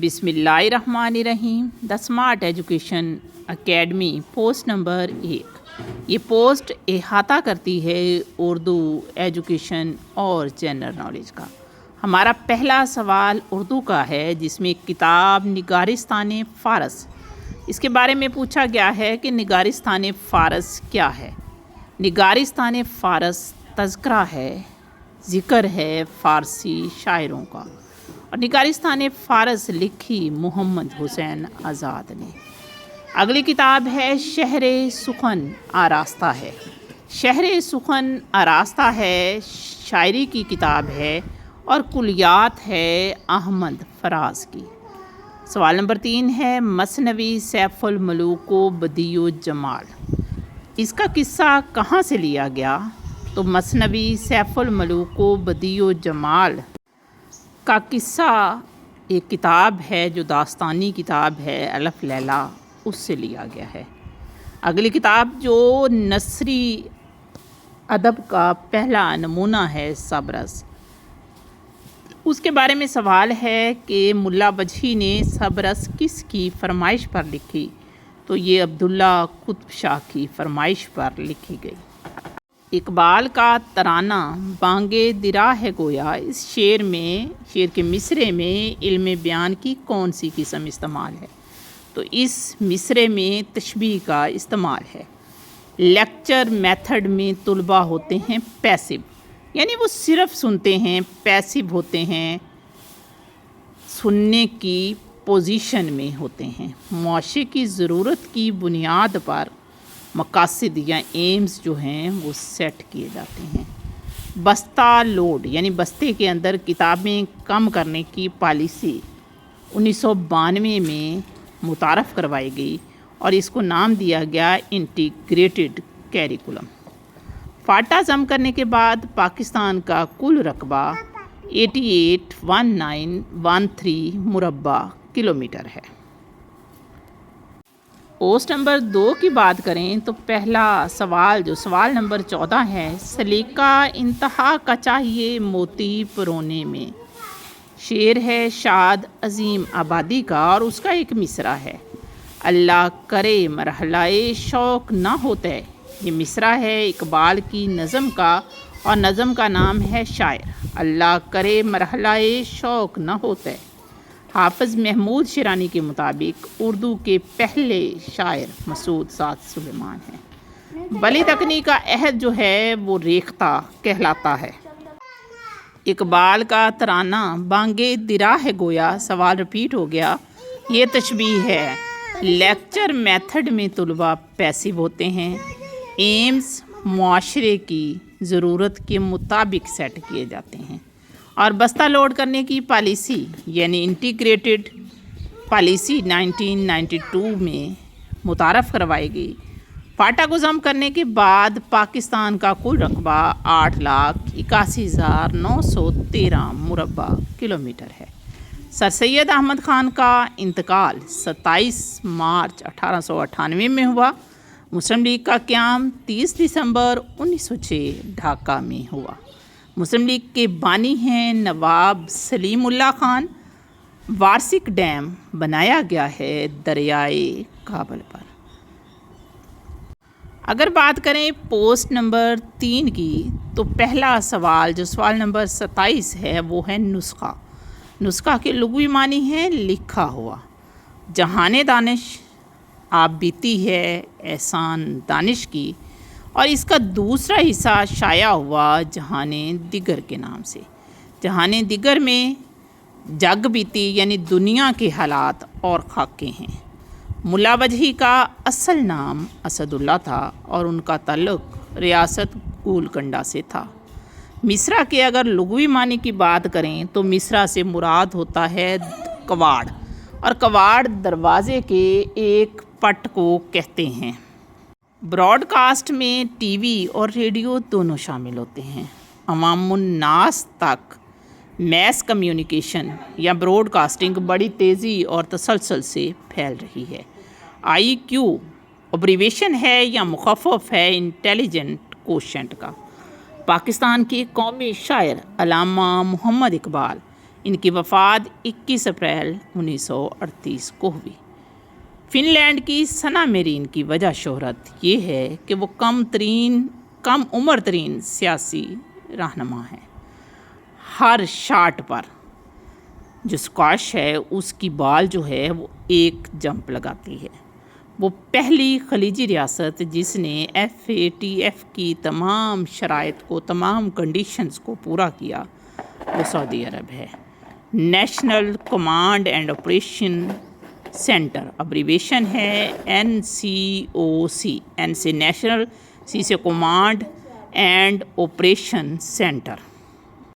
बिस्मिल्लाहिर्रहमानिर्रहीम। The smart education academy post number 1। ये post अहाता करती है उर्दू एजुकेशन और जनरल नॉलेज का। हमारा पहला सवाल उर्दू का है, जिसमें किताब निगारिस्तान फ़ारस, इसके बारे में पूछा गया है कि निगारिस्तान फ़ारस क्या है। निगारिस्तान फ़ारस तज़किरा है, ज़िक्र है फ़ारसी शायरों का, और निगारिस्तान फ़ारस लिखी मोहम्मद हुसैन आज़ाद ने। अगली किताब है शहरे सुखन आरास्ता है। शहरे सुखन आरास्ता है, शायरी की किताब है और कुलियात है अहमद फराज की। सवाल नंबर 3 है मसनवी सैफुल मलूक व बदियो जमाल, इसका किस्सा कहाँ से लिया गया? तो मसनवी सैफुल मलूक व बदियो जमाल का किस्सा एक किताब है जो दास्तानी किताब है अलफ लैला, उससे लिया गया है। अगली किताब जो नसरी अदब का पहला नमूना है सबरस, उसके बारे में सवाल है कि मुल्ला वजही ने सबरस किसकी फरमाइश पर लिखी? तो ये अब्दुल्ला कुतुब शाह की फरमाइश पर लिखी गई। इकबाल का तराना बांगे दिरा है गोया, इस शेर के मिसरे में इल्म बयान की कौन सी किस्म इस्तेमाल है? तो इस मिसरे में तशबीह का इस्तेमाल है। लेक्चर मेथड में तुलबा होते हैं पैसिव, यानी वो सिर्फ सुनते हैं, पैसिव होते हैं, सुनने की पोजीशन में होते हैं। मुआशरे की ज़रूरत की बुनियाद पर मकासद या एम्स जो हैं वो सेट किए जाते हैं। बस्ता लोड यानी बस्ते के अंदर किताबें कम करने की पॉलिसी 1992 में मुतारफ़ करवाई गई और इसको नाम दिया गया इंटीग्रेटेड कैरिकुलम। फाटा जम करने के बाद पाकिस्तान का कुल रकबा 881913 मुरब्बा किलोमीटर है। पोस्ट नंबर 2 की बात करें तो पहला सवाल जो सवाल नंबर 14 है, सलीका इंतहा का चाहिए मोती परोने में। शेर है शाद अजीम आबादी का और उसका एक मिसरा है, अल्लाह करे मरहलाए शौक़ ना होते। ये मिसरा है इकबाल की नज़म का और नज़म का नाम है शायर। अल्लाह करे मरहलाए शौक़ ना होते। हाफ़िज़ महमूद शिरानी के मुताबिक उर्दू के पहले शायर मसूद साद सुलेमान हैं। बली तकनी का अहद जो है वो रेख्ता कहलाता है। इकबाल का तराना बांगे दिरा है गोया, सवाल रिपीट हो गया, ये तशबीह है। लेक्चर मेथड में तुलबा पैसिव होते हैं, एम्स मुआशरे की ज़रूरत के मुताबिक सेट किए जाते हैं, और बस्ता लोड करने की पॉलिसी यानी इंटीग्रेटेड पॉलिसी 1992 में मुतारफ़ करवाई गई। फाटा को ज़म करने के बाद पाकिस्तान का कुल रकबा 8,81,913 मुरब्बा किलोमीटर है। सर सैयद अहमद ख़ान का इंतकाल 27 मार्च 1898 में हुआ। मुस्लिम लीग का क़याम 30 दिसंबर 1906 ढाका में हुआ। मुस्लिम लीग के बानी हैं नवाब सलीमुल्लाह ख़ान। वार्षिक डैम बनाया गया है दरियाए काबल पर। अगर बात करें पोस्ट नंबर 3 की तो पहला सवाल जो सवाल नंबर 27 है वो है नुस्खा। नुस्खा के लुग़वी मानी है लिखा हुआ। जहाने दानिश आप बीती है एहसान दानिश की, और इसका दूसरा हिस्सा शाया हुआ जहाने दिगर के नाम से। जहाने दिगर में जग बीती यानी दुनिया के हालात और खाके हैं। मुल्ला वजही का असल नाम असदुल्ला था और उनका ताल्लुक़ रियासत गोलकंडा से था। मिसरा के अगर लुग़वी मानी की बात करें तो मिसरा से मुराद होता है कवाड़, और कवाड़ दरवाज़े के एक पट को कहते हैं। ब्रॉडकास्ट में टीवी और रेडियो दोनों शामिल होते हैं। अवामुन्नास तक मैस कम्युनिकेशन या ब्रॉडकास्टिंग बड़ी तेज़ी और तसलसल से फैल रही है। IQ अब्रीवेशन है या मुख़फ़्फ़फ़ है इंटेलिजेंट कोशेंट का। पाकिस्तान के कौमी शायर अल्लामा मोहम्मद इकबाल ان کی وفات 21 اپریل 1938 کو ہوئی۔ فن لینڈ کی ثنا میرین کی وجہ شہرت یہ ہے کہ وہ کم عمر ترین سیاسی رہنما ہیں۔ ہر شاٹ پر جو اسکواش ہے اس کی بال جو ہے وہ ایک جمپ لگاتی ہے۔ وہ پہلی خلیجی ریاست جس نے FATF کی تمام شرائط کو، تمام کنڈیشنز کو پورا کیا، وہ سعودی عرب ہے۔ National command and operation centre abbreviation ہے NCOC، N سے نیشنل، C سے کمانڈ اینڈ آپریشن سینٹر۔